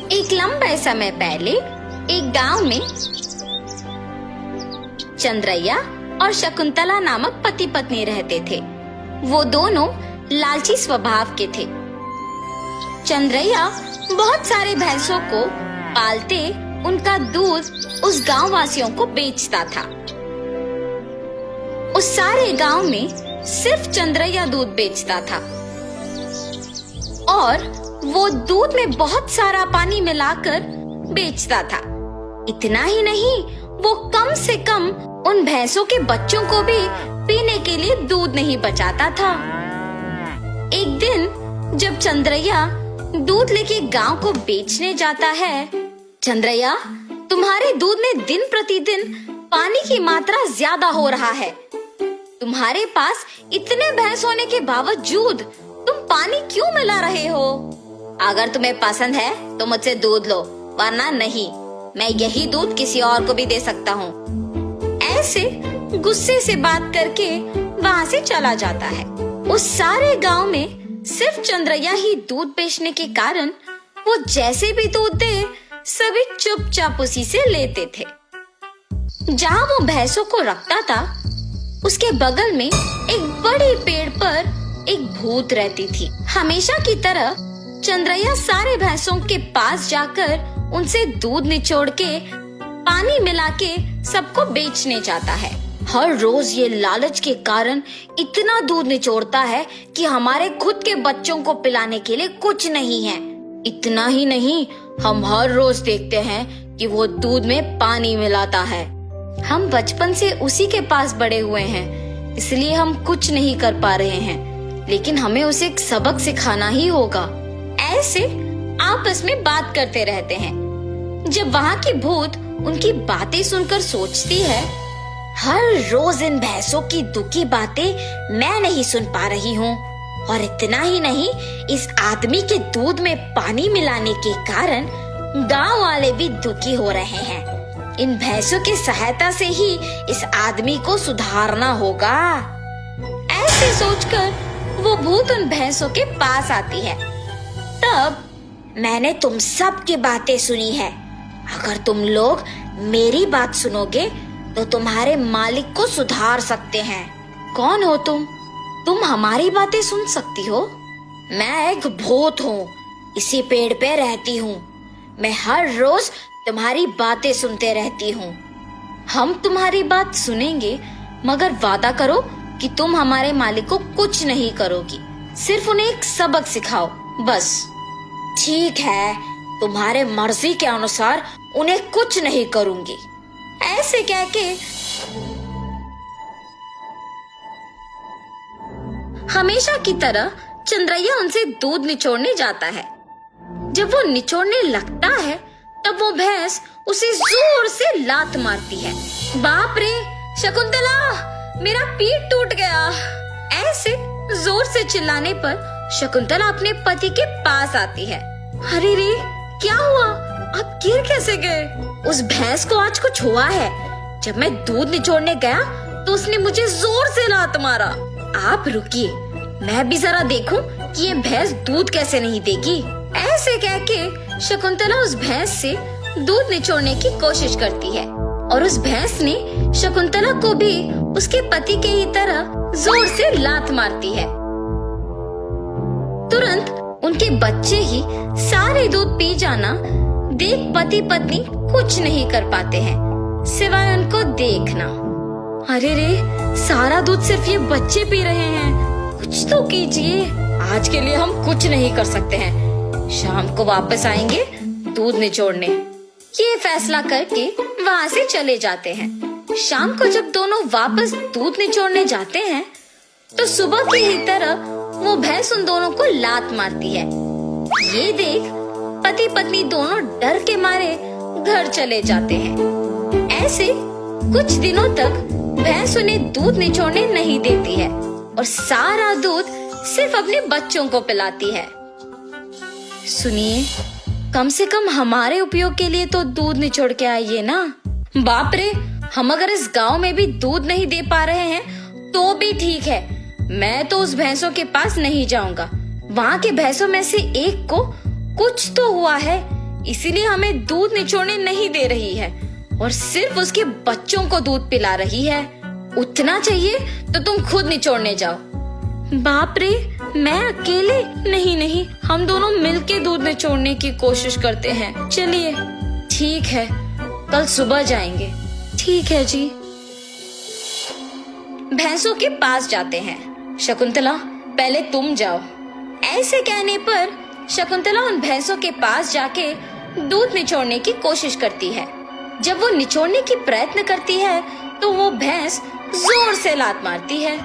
एक लंबे समय पहले एक गांव में चंद्रैया और शकुंतला नामक पति पत्नी रहते थे। वो दोनों लालची स्वभाव के थे। चंद्रैया बहुत सारे भैंसों को पालते उनका दूध उस गांव वासियों को बेचता था। उस सारे गांव में सिर्फ चंद्रैया दूध बेचता था और वो दूध में बहुत सारा पानी मिलाकर बेचता था। इतना ही नहीं, वो कम से कम उन भैंसों के बच्चों को भी पीने के लिए दूध नहीं बचाता था। एक दिन जब चंद्रैया दूध लेके गांव को बेचने जाता है, चंद्रैया, तुम्हारे दूध में दिन प्रतिदिन पानी की मात्रा ज्यादा हो रहा है। तुम्हारे पास इतने भैंस होने के बावजूद तुम पानी क्यों मिला रहे हो? अगर तुम्हें पसंद है तो मुझसे दूध लो, वरना नहीं। मैं यही दूध किसी और को भी दे सकता हूँ। ऐसे गुस्से से बात करके वहाँ से चला जाता है। उस सारे गांव में सिर्फ चंद्रैया ही दूध बेचने के कारण वो जैसे भी दूध दे सभी चुपचाप उसी से लेते थे। जहाँ वो भैंसों को रखता था उसके बगल में एक बड़े पेड़ पर एक भूत रहती थी। हमेशा की तरह चंद्रैया सारे भैंसों के पास जाकर उनसे दूध निचोड़ के पानी मिला के सबको बेचने जाता है। हर रोज ये लालच के कारण इतना दूध निचोड़ता है कि हमारे खुद के बच्चों को पिलाने के लिए कुछ नहीं है। इतना ही नहीं, हम हर रोज देखते हैं कि वो दूध में पानी मिलाता है। हम बचपन से उसी के पास बड़े हुए हैं, इसलिए हम कुछ नहीं कर पा रहे हैं, लेकिन हमें उसे एक सबक सिखाना ही होगा। ऐसे आपस में बात करते रहते हैं। जब वहाँ की भूत उनकी बातें सुनकर सोचती है, हर रोज इन भैंसों की दुखी बातें मैं नहीं सुन पा रही हूँ, और इतना ही नहीं, इस आदमी के दूध में पानी मिलाने के कारण गांव वाले भी दुखी हो रहे हैं। इन भैंसों की सहायता से ही इस आदमी को सुधारना होगा। ऐसे सोचकर वो भूत उन भैंसों के पास आती है। तब मैंने तुम सब की बातें सुनी है। अगर तुम लोग मेरी बात सुनोगे तो तुम्हारे मालिक को सुधार सकते हैं। कौन हो तुम? तुम हमारी बातें सुन सकती हो? मैं एक भूत हूँ, इसी पेड़ पे रहती हूँ। मैं हर रोज तुम्हारी बातें सुनते रहती हूँ। हम तुम्हारी बात सुनेंगे, मगर वादा करो कि तुम हमारे मालिक को कुछ नहीं करोगी, सिर्फ उन्हें एक सबक सिखाओ बस। ठीक है, तुम्हारे मर्जी के अनुसार उन्हें कुछ नहीं करूंगी। ऐसे कह के हमेशा की तरह चंद्रैया उनसे दूध निचोड़ने जाता है। जब वो निचोड़ने लगता है तब वो भैंस उसे जोर से लात मारती है। बाप रे शकुंतला, मेरा पीठ टूट गया। ऐसे जोर से चिल्लाने पर शकुंतला अपने पति के पास आती है। अरे रे, क्या हुआ? आप गिर कैसे गए? उस भैंस को आज कुछ हुआ है। जब मैं दूध निचोड़ने गया तो उसने मुझे जोर से लात मारा। आप रुकिए, मैं भी जरा देखूं कि ये भैंस दूध कैसे नहीं देगी। ऐसे कह के शकुंतला उस भैंस से दूध निचोड़ने की कोशिश करती है और उस भैंस ने शकुंतला को भी उसके पति के ही तरह जोर से लात मारती है। तुरंत उनके बच्चे ही सारे दूध पी जाना देख पति पत्नी कुछ नहीं कर पाते हैं सिवाय उनको देखना। अरे रे, सारा दूध सिर्फ ये बच्चे पी रहे हैं, कुछ तो कीजिए। आज के लिए हम कुछ नहीं कर सकते हैं, शाम को वापस आएंगे दूध निचोड़ने। ये फैसला करके वहाँ से चले जाते हैं। शाम को जब दोनों वापस दूध निचोड़ने जाते हैं तो सुबह की ही तरह वो भैंस उन दोनों को लात मारती है। ये देख पति पत्नी दोनों डर के मारे घर चले जाते हैं। ऐसे कुछ दिनों तक भैंस उन्हें दूध निचोड़ने नहीं देती है और सारा दूध सिर्फ अपने बच्चों को पिलाती है। सुनिए, कम से कम हमारे उपयोग के लिए तो दूध निचोड़ के आइए ना। बाप रे, हम अगर इस गांव में भी दूध नहीं दे पा रहे हैं तो भी ठीक है, मैं तो उस भैंसों के पास नहीं जाऊंगा। वहाँ के भैंसों में से एक को कुछ तो हुआ है, इसीलिए हमें दूध निचोड़ने नहीं दे रही है और सिर्फ उसके बच्चों को दूध पिला रही है। उतना चाहिए तो तुम खुद निचोड़ने जाओ। बाप रे, मैं अकेले? नहीं नहीं, हम दोनों मिलके दूध निचोड़ने की कोशिश करते हैं। चलिए ठीक है, कल सुबह जाएंगे। ठीक है जी। भैंसों के पास जाते हैं। शकुंतला, पहले तुम जाओ। ऐसे कहने पर शकुंतला उन भैंसों के पास जाके दूध निचोड़ने की कोशिश करती है। जब वो निचोड़ने की प्रयत्न करती है तो वो भैंस जोर से लात मारती है।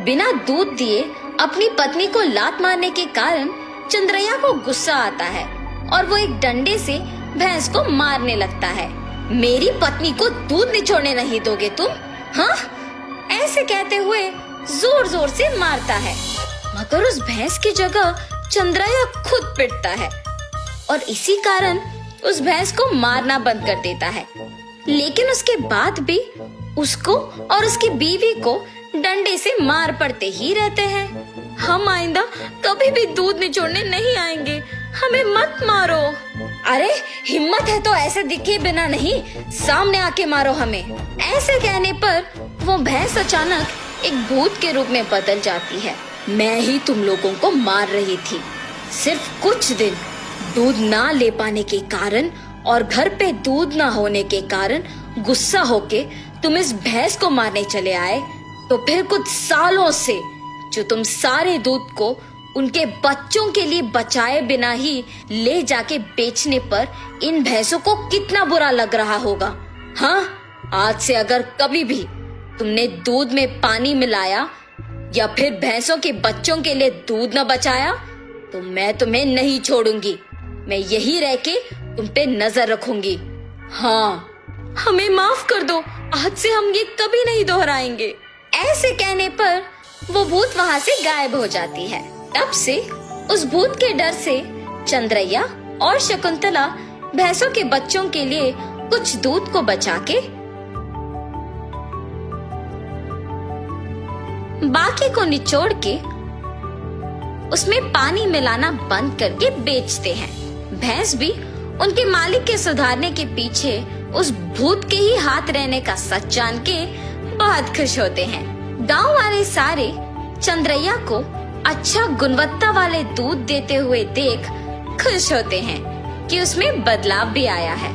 बिना दूध दिए अपनी पत्नी को लात मारने के कारण चंद्रैया को गुस्सा आता है और वो एक डंडे से भैंस को मारने लगता है। मेरी पत्नी को दूध निचोड़ने नहीं दोगे तुम? हाँ? ऐसे कहते हुए जोर जोर से मारता है, मगर उस भैंस की जगह चंद्रैया खुद पिटता है और इसी कारण उस भैंस को मारना बंद कर देता है। लेकिन उसके बाद भी उसको और उसकी बीवी को डंडे से मार पड़ते ही रहते हैं। हम आइंदा कभी भी दूध निचोड़ने नहीं आएंगे, हमें मत मारो। अरे हिम्मत है तो ऐसे दिखे बिना नहीं, सामने आके मारो हमें। ऐसे कहने पर वो भैंस अचानक एक भूत के रूप में बदल जाती है। मैं ही तुम लोगों को मार रही थी। सिर्फ कुछ दिन दूध ना ले पाने के कारण और घर पे दूध ना होने के कारण गुस्सा होके तुम इस भैंस को मारने चले आए, तो फिर कुछ सालों से जो तुम सारे दूध को उनके बच्चों के लिए बचाए बिना ही ले जाके बेचने पर इन भैंसों को कितना बुरा लग रहा होगा। हाँ, आज से अगर कभी भी तुमने दूध में पानी मिलाया या फिर भैंसों के बच्चों के लिए दूध न बचाया तो मैं तुम्हें नहीं छोड़ूंगी। मैं यही रह के तुम पे नजर रखूंगी। हाँ, हमें माफ कर दो, आज से हम ये कभी नहीं दोहराएंगे। ऐसे कहने पर वो भूत वहाँ से गायब हो जाती है। तब से उस भूत के डर से चंद्रैया और शकुंतला भैंसों के बच्चों के लिए कुछ दूध को बचा के बाकी को निचोड़ के उसमें पानी मिलाना बंद करके बेचते हैं। भैंस भी उनके मालिक के सुधारने के पीछे उस भूत के ही हाथ रहने का सच जान के बहुत खुश होते हैं। गांव वाले सारे चंद्रैया को अच्छा गुणवत्ता वाले दूध देते हुए देख खुश होते हैं कि उसमें बदलाव भी आया है।